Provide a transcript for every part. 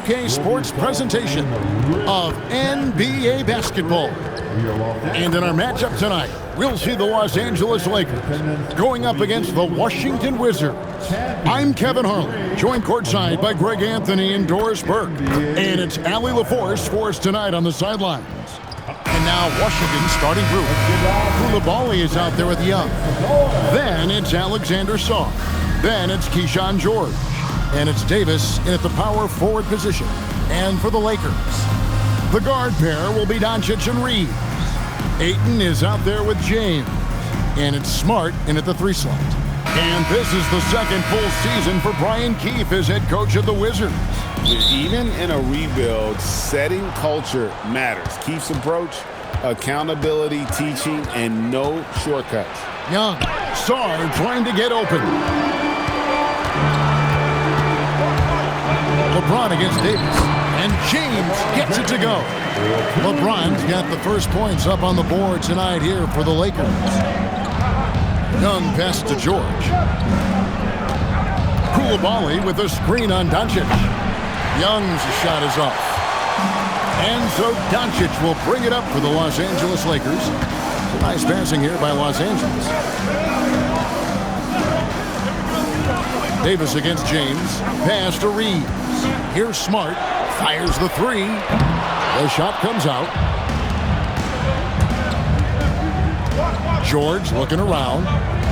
2K Sports presentation of NBA basketball. And in our matchup tonight, we'll see the Los Angeles Lakers going up against the Washington Wizards. I'm Kevin Harlan, joined courtside by Greg Anthony and Doris Burke. And it's Allie LaForce for us tonight on the sidelines. And now Washington's starting group. Coulibaly is out there with Young. Then it's Alexander Saw. Then it's Keyshawn George. And it's Davis in at the power forward position. And for the Lakers, the guard pair will be Doncic and Reeves. Ayton is out there with James. And it's Smart in at the 3 slot. And this is the second full season for Brian Keefe as head coach of the Wizards. Even in a rebuild, setting culture matters. Keefe's approach, accountability, teaching, and no shortcuts. Young, Sarr trying to get open. LeBron against Davis. And James gets it to go. LeBron's got the first points up on the board tonight here for the Lakers. Young pass to George. Coulibaly with a screen on Doncic. Young's shot is off. And so Doncic will bring it up for the Los Angeles Lakers. Nice passing here by Los Angeles. Davis against James. Pass to Reeves. Here's Smart. Fires the 3. The shot comes out. George looking around.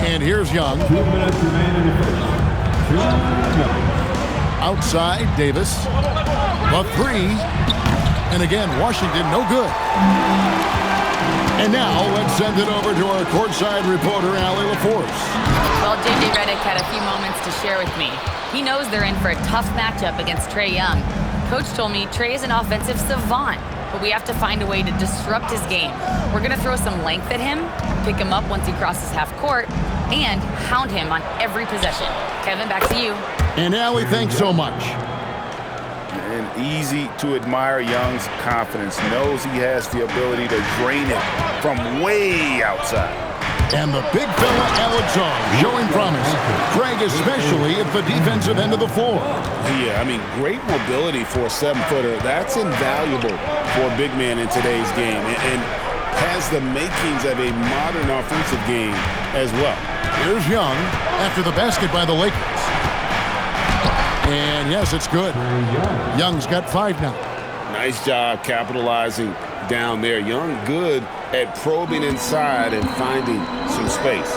And here's Young. 2 minutes remain in the first. 2 minutes. Outside, Davis. The 3. And again, Washington, no good. And now, let's send it over to our courtside reporter, Allie LaForce. Well, J.J. Redick had a few moments to share with me. He knows they're in for a tough matchup against Trae Young. Coach told me Trae is an offensive savant, but we have to find a way to disrupt his game. We're going to throw some length at him, pick him up once he crosses half court, and hound him on every possession. Kevin, back to you. And Allie, thanks so much. And easy to admire Young's confidence. Knows he has the ability to drain it from way outside. And the big fella, Alex Sarr, showing promise. Craig especially at the defensive end of the floor. Yeah, I mean, great mobility for a 7-footer. That's invaluable for a big man in today's game. And has the makings of a modern offensive game as well. Here's Young after the basket by the Lakers. And yes, it's good. Young's got 5 now. Nice job capitalizing down there. Young good at probing inside and finding some space.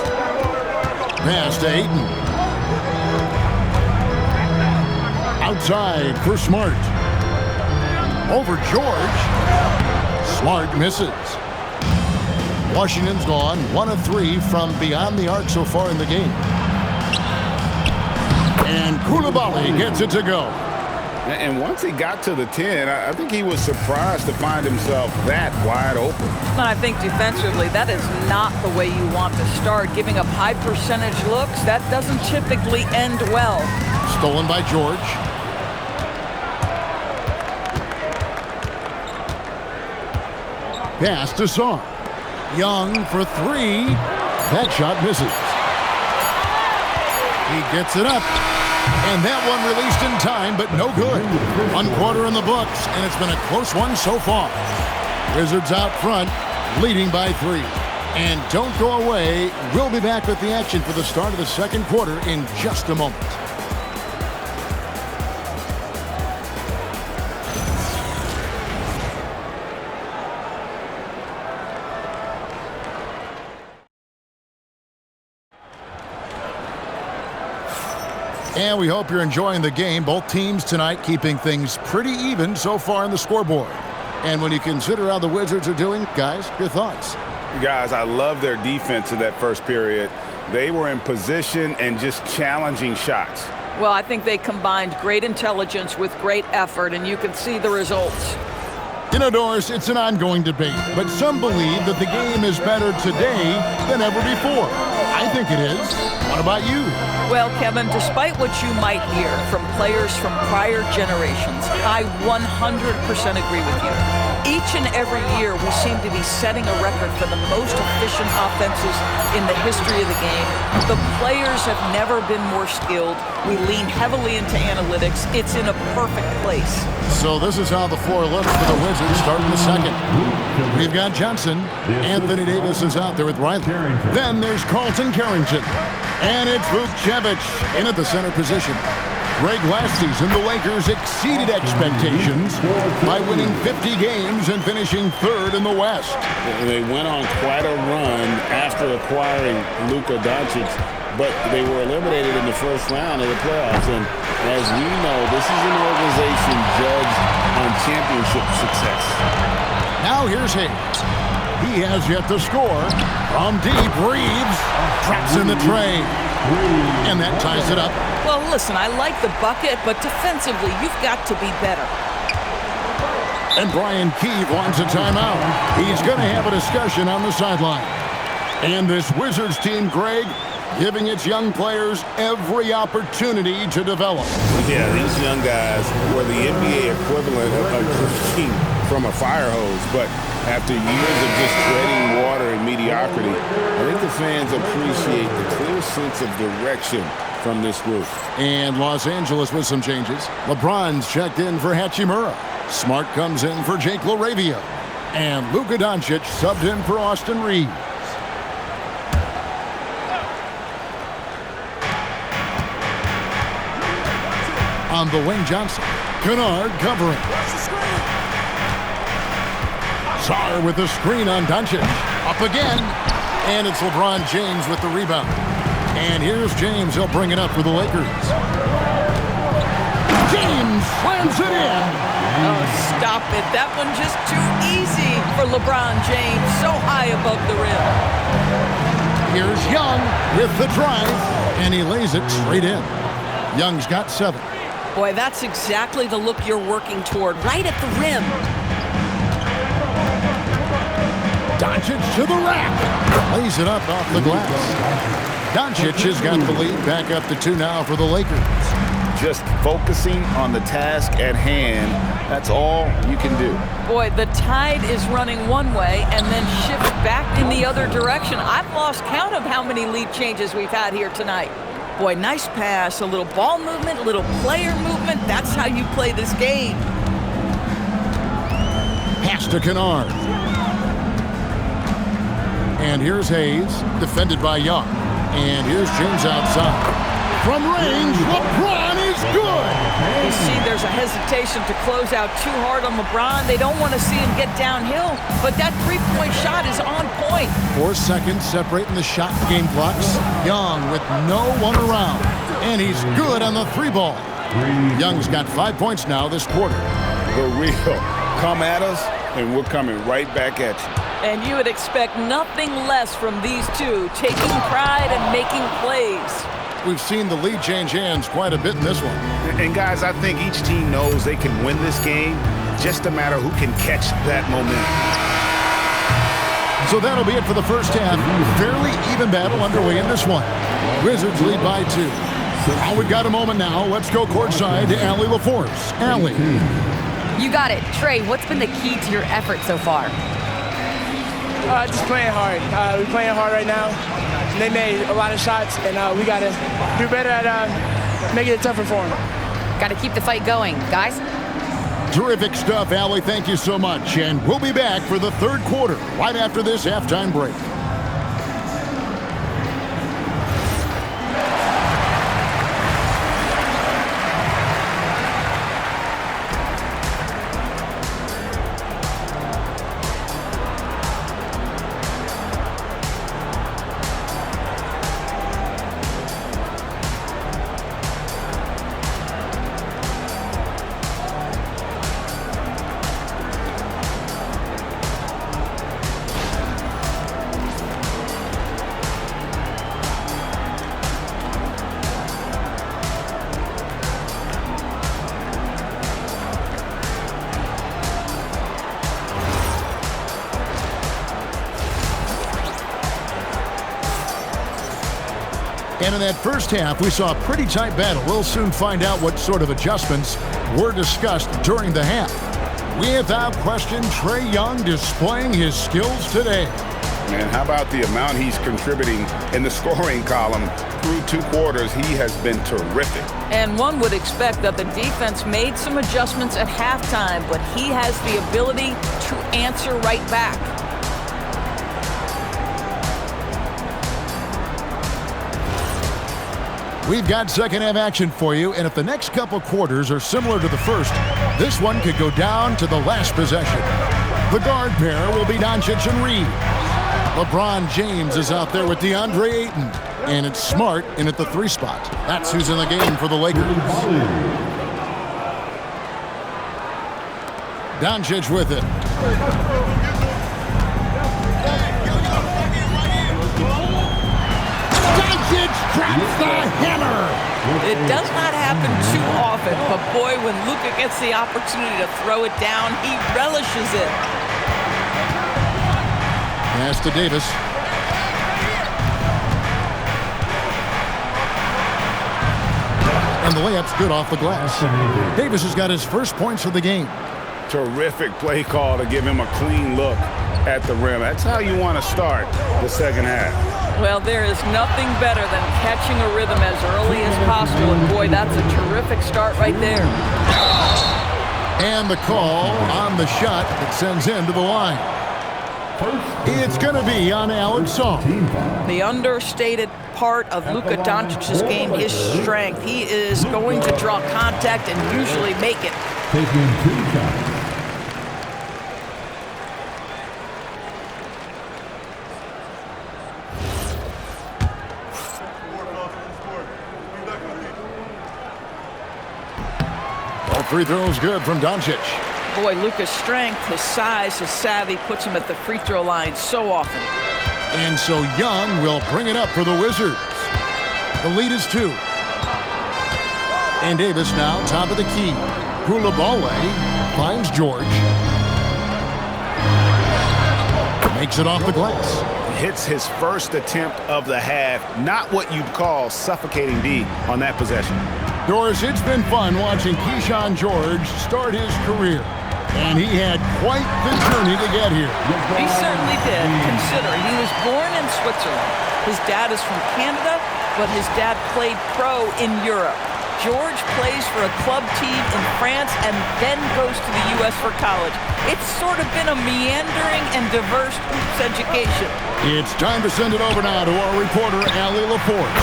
Pass to Ayton. Outside for Smart. Over George. Smart misses. Washington's gone 1 of 3 from beyond the arc so far in the game. And Coulibaly gets it to go. And once he got to the 10, I think he was surprised to find himself that wide open. And I think defensively, that is not the way you want to start. Giving up high percentage looks, that doesn't typically end well. Stolen by George. Pass to Sarr. Young for 3. That shot misses. He gets it up. And that one released in time, but no good. 1 quarter in the books, and it's been a close one so far. Wizards out front, leading by 3. And don't go away. We'll be back with the action for the start of the second quarter in just a moment. And we hope you're enjoying the game. Both teams tonight keeping things pretty even so far in the scoreboard. And when you consider how the Wizards are doing, guys, your thoughts? Guys, I love their defense in that first period. They were in position and just challenging shots. Well, I think they combined great intelligence with great effort, and you can see the results. You know, Doris, it's an ongoing debate, but some believe that the game is better today than ever before. I think it is. What about you? Well, Kevin, despite what you might hear from players from prior generations, I 100% agree with you. Each and every year, we seem to be setting a record for the most efficient offenses in the history of the game. The players have never been more skilled. We lean heavily into analytics. It's in a perfect place. So this is how the floor looks for the Wizards starting the second. We've got Johnson. Anthony Davis is out there with Riley. Then there's Carlton Carrington. And it's Vukcevic in at the center position. Greg, last season, the Lakers exceeded expectations by winning 50 games and finishing third in the West. They went on quite a run after acquiring Luka Doncic, but they were eliminated in the first round of the playoffs. And as we know, this is an organization judged on championship success. Now here's Hayes. He has yet to score. From deep, Reeves traps in the tray. And that ties it up. Well, listen, I like the bucket, but defensively, you've got to be better. And Brian Keefe wants a timeout. He's going to have a discussion on the sideline. And this Wizards team, Greg, giving its young players every opportunity to develop. Yeah, these young guys were the NBA equivalent of drinking from a fire hose, but after years of just treading water and mediocrity, I think the fans appreciate the clear sense of direction from this group. And Los Angeles with some changes. LeBron's checked in for Hachimura. Smart comes in for Jake LaRavia. And Luka Doncic subbed in for Austin Reeves. On the wing, Johnson. Kennard covering. Sarr with the screen on Doncic. Up again. And it's LeBron James with the rebound. And here's James. He'll bring it up for the Lakers. James slams it in. Oh, stop it. That one just too easy for LeBron James. So high above the rim. Here's Young with the drive. And he lays it straight in. Young's got 7. Boy, that's exactly the look you're working toward. Right at the rim. Doncic to the rack. Lays it up off the glass. Doncic has got the lead back up to 2 now for the Lakers. Just focusing on the task at hand, that's all you can do. Boy, the tide is running one way and then shifts back in the other direction. I've lost count of how many lead changes we've had here tonight. Boy, nice pass, a little ball movement, a little player movement. That's how you play this game. Pass to Kennard. And here's Hayes, defended by Young. And here's James outside. From range, LeBron is good. You see, there's a hesitation to close out too hard on LeBron. They don't want to see him get downhill, but that three-point shot is on point. 4 seconds separating the shot and game clocks. Young with no one around. And he's good on the 3-ball. Young's got 5 points now this quarter. The real. Come at us, and we're coming right back at you. And you would expect nothing less from these two, taking pride and making plays. We've seen the lead change hands quite a bit in this one. And guys, I think each team knows they can win this game, just a matter who can catch that momentum. So that'll be it for the first half. Fairly even battle underway in this one. Wizards lead by 2. We've got a moment now. Let's go courtside to Allie LaForce. Allie. You got it. Trey, what's been the key to your effort so far? Just playing hard. We're playing hard right now. They made a lot of shots, and we got to do better at making it tougher for them. Got to keep the fight going. Guys? Terrific stuff, Allie. Thank you so much. And we'll be back for the third quarter right after this halftime break. And in that first half, we saw a pretty tight battle. We'll soon find out what sort of adjustments were discussed during the half. Without question, Trae Young displaying his skills today. Man, how about the amount he's contributing in the scoring column? Through 2 quarters, he has been terrific. And one would expect that the defense made some adjustments at halftime, but he has the ability to answer right back. We've got second half action for you, and if the next couple quarters are similar to the first, this one could go down to the last possession. The guard pair will be Doncic and Reed. LeBron James is out there with DeAndre Ayton, and it's Smart in at the 3 spot. That's who's in the game for the Lakers. Doncic with it. Doncic traps the hammer. It does not happen too often, but boy, when Luka gets the opportunity to throw it down, he relishes it. Pass to Davis. And the layup's good off the glass. Davis has got his first points of the game. Terrific play call to give him a clean look at the rim. That's how you want to start the second half. Well, there is nothing better than catching a rhythm as early as possible, and boy, that's a terrific start right there. And the call on the shot that sends him to the line. It's going to be on Alex Song. The understated part of Luka Doncic's game, his strength. He is going to draw contact and usually make it. Taking 2 shots. All 3 throws good from Doncic. Boy, Luka's strength, his size, his savvy puts him at the free throw line so often. And so Young will bring it up for the Wizards. The lead is 2. And Davis now top of the key. Coulibaly finds George. Makes it off the glass. Hits his first attempt of the half. Not what you'd call suffocating D on that possession. Doris, it's been fun watching Keyshawn George start his career. And he had quite the journey to get here. He certainly did, considering he was born in Switzerland. His dad is from Canada, but his dad played pro in Europe. George plays for a club team in France and then goes to the U.S. for college. It's sort of been a meandering and diverse hoops education. It's time to send it over now to our reporter, Allie Laporte.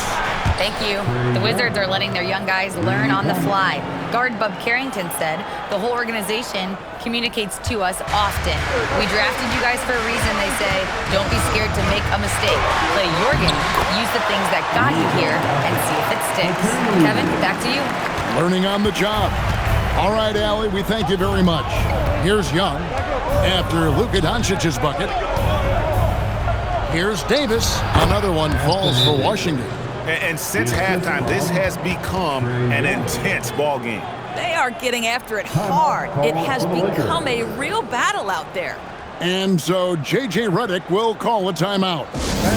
Thank you. The Wizards are letting their young guys learn on the fly. Guard Bub Carrington said the whole organization communicates to us often. We drafted you guys for a reason, they say. Don't be scared to make a mistake. Play your game. Use the things that got you here and see if it sticks. Kevin, back to you. Learning on the job. All right, Allie, we thank you very much. Here's Young after Luka Doncic's bucket. Here's Davis. Another one falls for Washington. And since halftime, this has become an intense ball game. They are getting after it hard. It has become a real battle out there. And so J.J. Redick will call a timeout.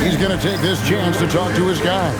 He's going to take this chance to talk to his guy.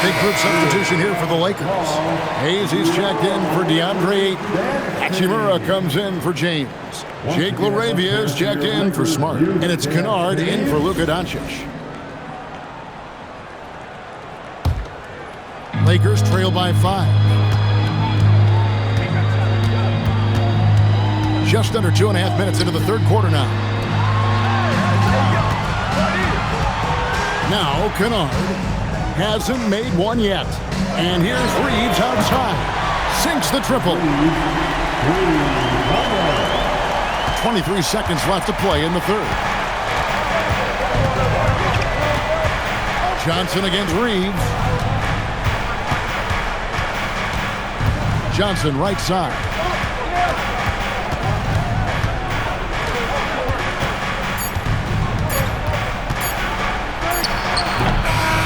Big group substitution here for the Lakers. Hayes is checked in for DeAndre Ayton. Hachimura comes in for James. Jake LaRavia is checked in for Smart. And it's Kennard in for Luka Doncic. Lakers trail by 5. Just under 2.5 minutes into the third quarter now. Now Kennard hasn't made one yet. And here's Reeves outside. Sinks the triple. 23 seconds left to play in the third. Johnson against Reeves. Johnson right side.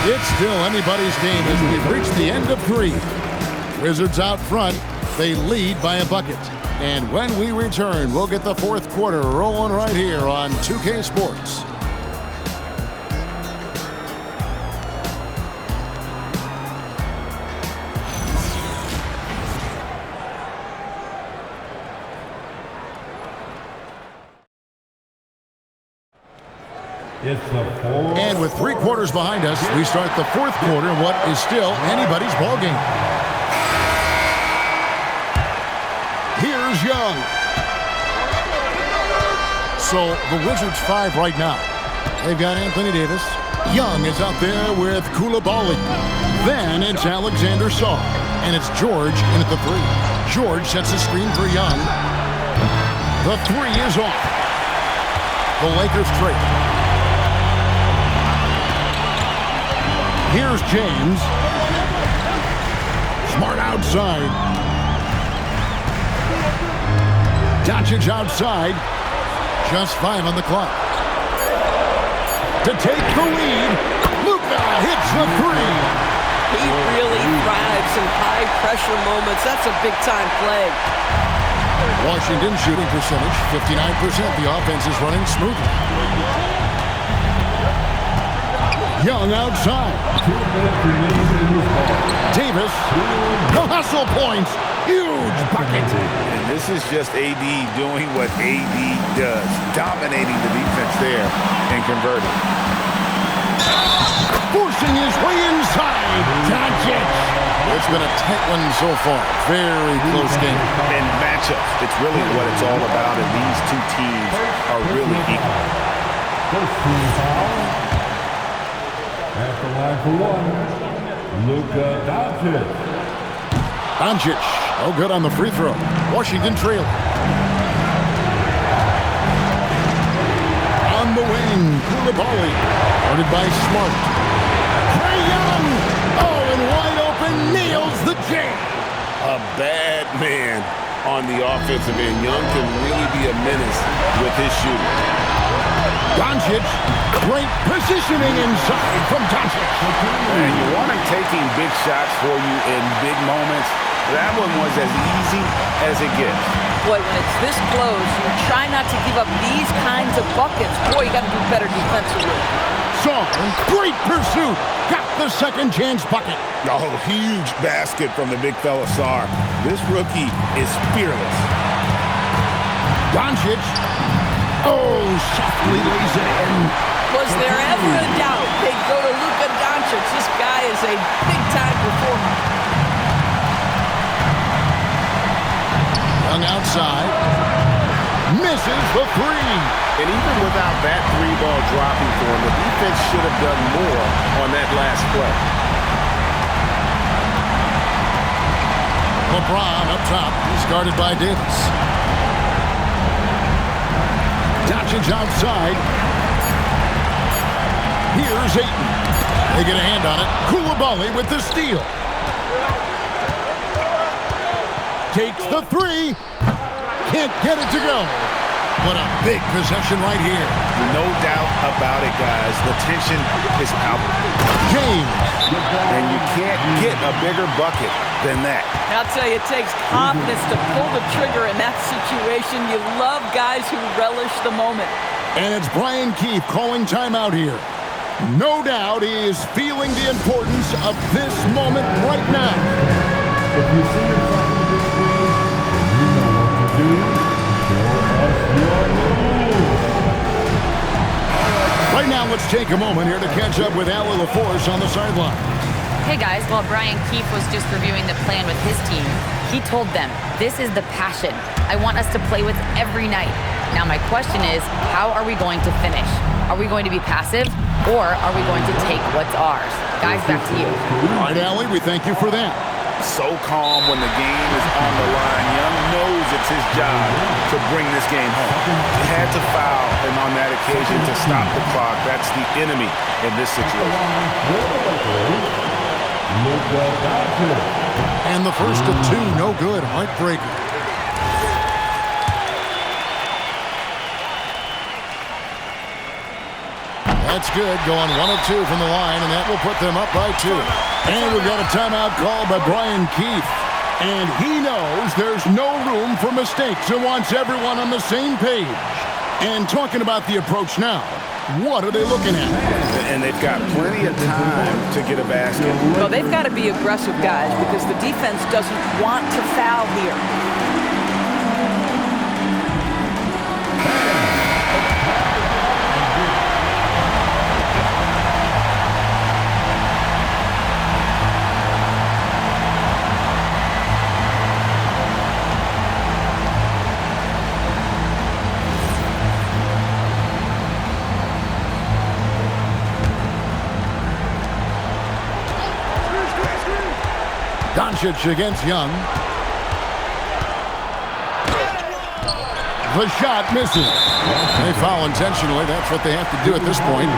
It's still anybody's game as we've reached the end of 3. Wizards out front. They lead by a bucket. And when we return, we'll get the fourth quarter rolling right here on 2K Sports. And with 3 quarters behind us, we start the fourth quarter in what is still anybody's ballgame. Here's Young. So the Wizards 5 right now. They've got Anthony Davis. Young is out there with Coulibaly. Then it's Alexander Saw. And it's George in at the 3. George sets a screen for Young. The 3 is off. The Lakers trail. Here's James. Smart outside. Doncic outside. Just 5 on the clock. To take the lead, Luka hits the 3. He really thrives in high-pressure moments. That's a big-time play. Washington shooting percentage, 59%. The offense is running smoothly. Young outside. Davis, the hustle points. Huge bucket. And this is just AD doing what AD does, dominating the defense there and converting. Forcing his way inside. Doncic. It's been a tight one so far. Very close game. And matchups, it's really what it's all about, and these two teams are really equal. At the line for 1, Luka Doncic. Doncic, no good on the free throw. Washington trail. On the wing, Coulibaly. Guarded by Smart. Trae Young. Oh, and wide open, nails the jam. A bad man on the offensive end. Young can really be a menace with his shooting. Doncic, great positioning inside from Doncic. And you want him taking big shots for you in big moments. That one was as easy as it gets. Boy, when it's this close, you try not to give up these kinds of buckets. Boy, you got to do better defensively. Song, great pursuit. Got the second chance bucket. Oh, huge basket from the big fella Sarr. This rookie is fearless. Doncic. Oh, softly lays it in. Was there ever a doubt they'd go to Luka Doncic? This guy is a big-time performer. Young outside. Misses the 3. And even without that 3-ball dropping for him, the defense should have done more on that last play. LeBron up top. He's guarded by Davis. Doncic outside. Here's Ayton. They get a hand on it. Coulibaly with the steal. Takes the 3. Can't get it to go. What a big possession right here. No doubt about it, guys. The tension is palpable. James. And you can't get a bigger bucket than that. I'll tell you, it takes confidence to pull the trigger in that situation. You love guys who relish the moment. And it's Brian Keefe calling timeout here. No doubt he is feeling the importance of this moment right now. If you see yourself in this screen, you know what to do. Show us your rules. Right now, let's take a moment here to catch up with Allie LaForce on the sideline. Hey guys, while Brian Keefe was just reviewing the plan with his team, he told them, this is the passion I want us to play with every night. Now my question is, how are we going to finish? Are we going to be passive, or are we going to take what's ours? Guys, back to you. All right, Allie, we thank you for that. So calm when the game is on the line. Young knows it's his job to bring this game home. He had to foul, and on that occasion to stop the clock. That's the enemy in this situation. And the first of two, no good. Heartbreaker. That's good. Going 1 of 2 from the line, and that will put them up by 2. And we've got a timeout called by Brian Keefe. And he knows there's no room for mistakes and wants everyone on the same page. And talking about the approach now, what are they looking at? And they've got plenty of time to get a basket. Well, they've got to be aggressive, guys, because the defense doesn't want to foul here. Doncic against Young. The shot misses. They foul intentionally. That's what they have to do at this point.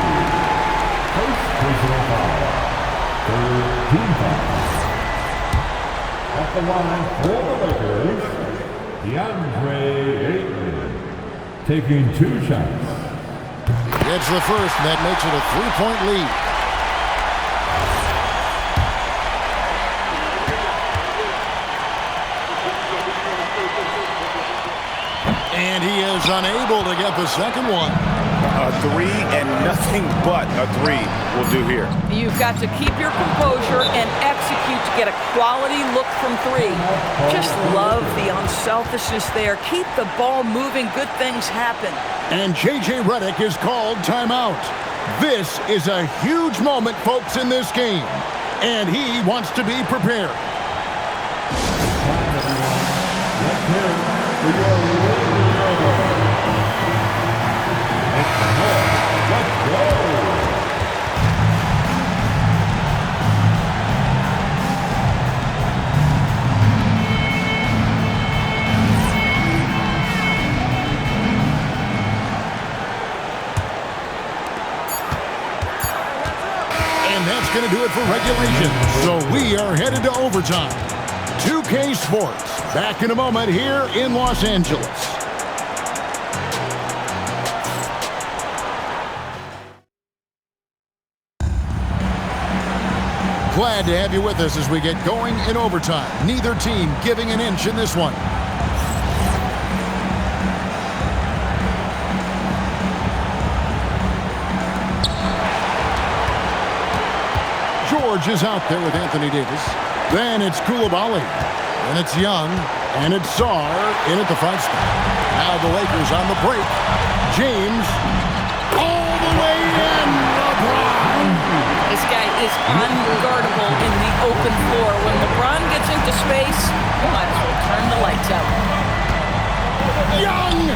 At the line for the Lakers, DeAndre Ayton taking 2 shots. Gets the first, and that makes it a 3-point lead. And he is unable to get the second one. A 3 and nothing but a 3 will do here. You've got to keep your composure and execute to get a quality look from 3. Just love the unselfishness there. Keep the ball moving. Good things happen. And J.J. Redick is called timeout. This is a huge moment, folks, in this game. And he wants to be prepared. Let's hear it for your Lakers brother. Let's go. And that's going to do it for regulation. So we are headed to overtime. 2K Sports, back in a moment here in Los Angeles. Glad to have you with us as we get going in overtime. Neither team giving an inch in this one. George is out there with Anthony Davis. Then it's Coulibaly. And it's Young. And it's Sarr in at the 5 spot. Now the Lakers on the break. James all the way in. LeBron. This guy is unguardable in the open floor. When LeBron gets into space, you might as well turn the lights out. Young.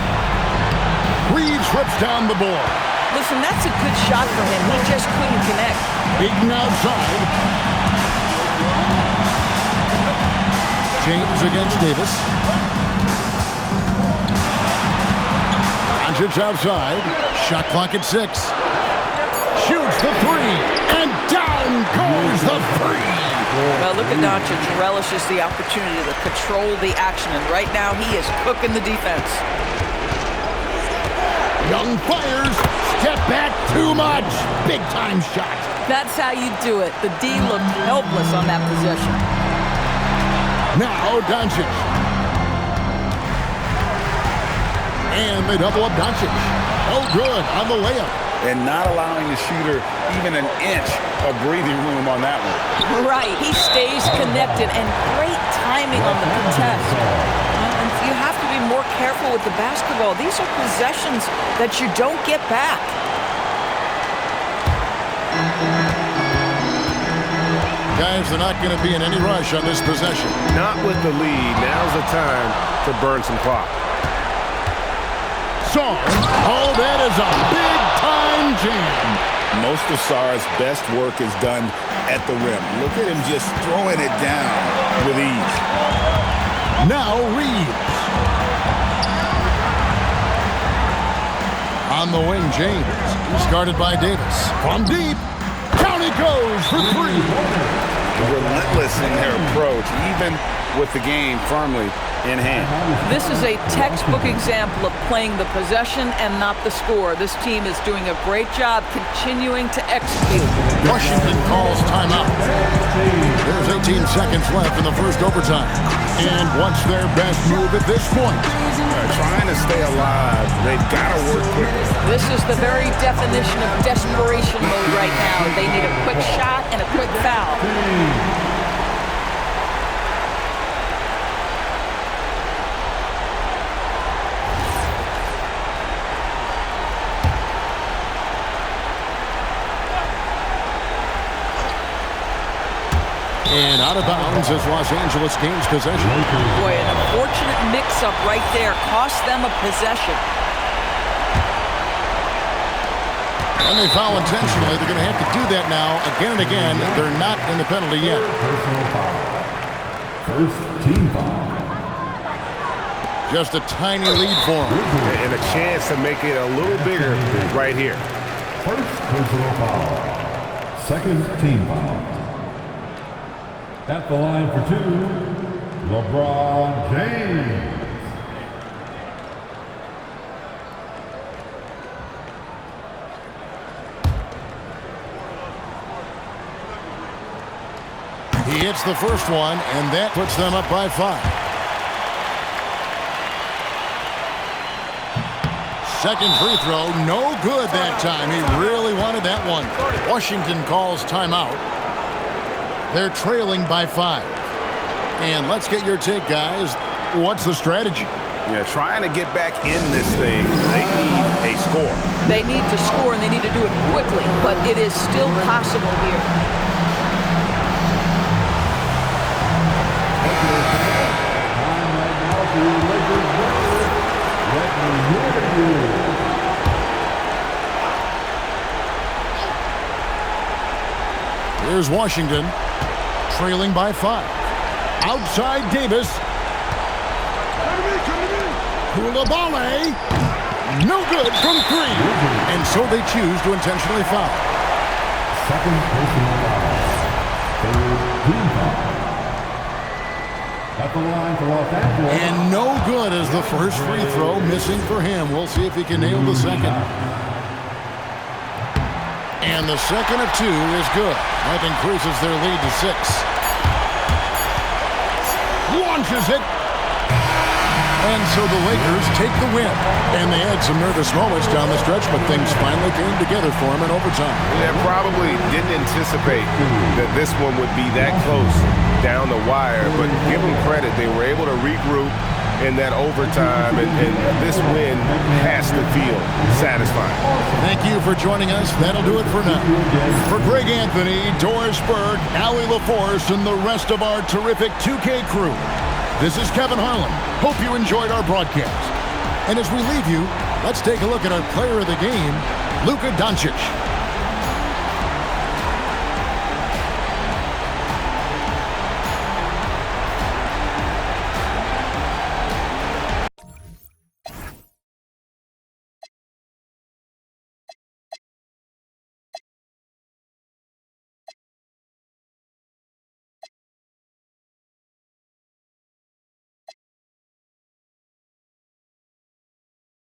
Reed trips down the board. Listen, that's a good shot for him. He just couldn't connect. Beaten outside. James against Davis. Doncic outside. Shot clock at 6. Shoots the 3. And down goes the 3. Well, look at Doncic. Relishes the opportunity to control the action. And right now, he is cooking the defense. Young fires. Step back too much. Big time shot. That's how you do it. The D looked helpless on that possession. Now Doncic. And they double up Doncic. Oh, good on the layup. and not allowing the shooter even an inch of breathing room on that one. Right, he stays connected, and great timing on the contest. And you have to be more careful with the basketball. These are possessions that you don't get back. Guys, they're not going to be in any rush on this possession. Not with the lead. Now's the time to burn some clock. Sarr. Oh, that is a big-time jam. Most of Sarr's best work is done at the rim. Look at him just throwing it down with ease. Now Reeves. On the wing, James. He's guarded by Davis. From deep. Down he goes for three. Relentless in their approach, even with the game firmly in hand. This is a textbook example of playing the possession and not the score. This team is doing a great job continuing to execute. Washington calls timeout. There's 18 seconds left in the first overtime. And what's their best move at this point? Trying to stay alive. They've got to work quickly. This is the very definition of desperation mode right now. They need a quick shot and a quick foul. And out of bounds as Los Angeles gains possession. Boy, an unfortunate mix-up right there cost them a possession. And they foul intentionally. They're going to have to do that now again and again. They're not in the penalty yet. Personal foul. First team foul. Just a tiny lead for them. And a chance to make it a little bigger right here. First personal foul. Second team foul. At the line for two, LeBron James. He hits the first one, and that puts them up by 5. Second free throw, no good that time. He really wanted that one. Washington calls timeout. They're trailing by 5. And let's get your take, guys. What's the strategy? Yeah, trying to get back in this thing, they need a score. They need to score, and they need to do it quickly, but it is still possible here. Here's Washington, trailing by 5. Outside Davis. Koulibaly. No good from 3. And so they choose to intentionally foul. Second personal foul. Third team foul. At the line for Los Angeles. And no good as the first free throw missing for him. We'll see if he can nail the second. And the second of 2 is good. That increases their lead to 6. Launches it. And so the Lakers take the win. And they had some nervous moments down the stretch, but things finally came together for them in overtime. They probably didn't anticipate that this one would be that close down the wire, but give them credit. They were able to regroup in that overtime, and this win has to feel satisfying. Thank you for joining us. That'll do it for now. For Greg Anthony, Doris Berg, Allie LaForce, and the rest of our terrific 2K crew, this is Kevin Harlan. Hope you enjoyed our broadcast. And as we leave you, let's take a look at our player of the game, Luka Doncic.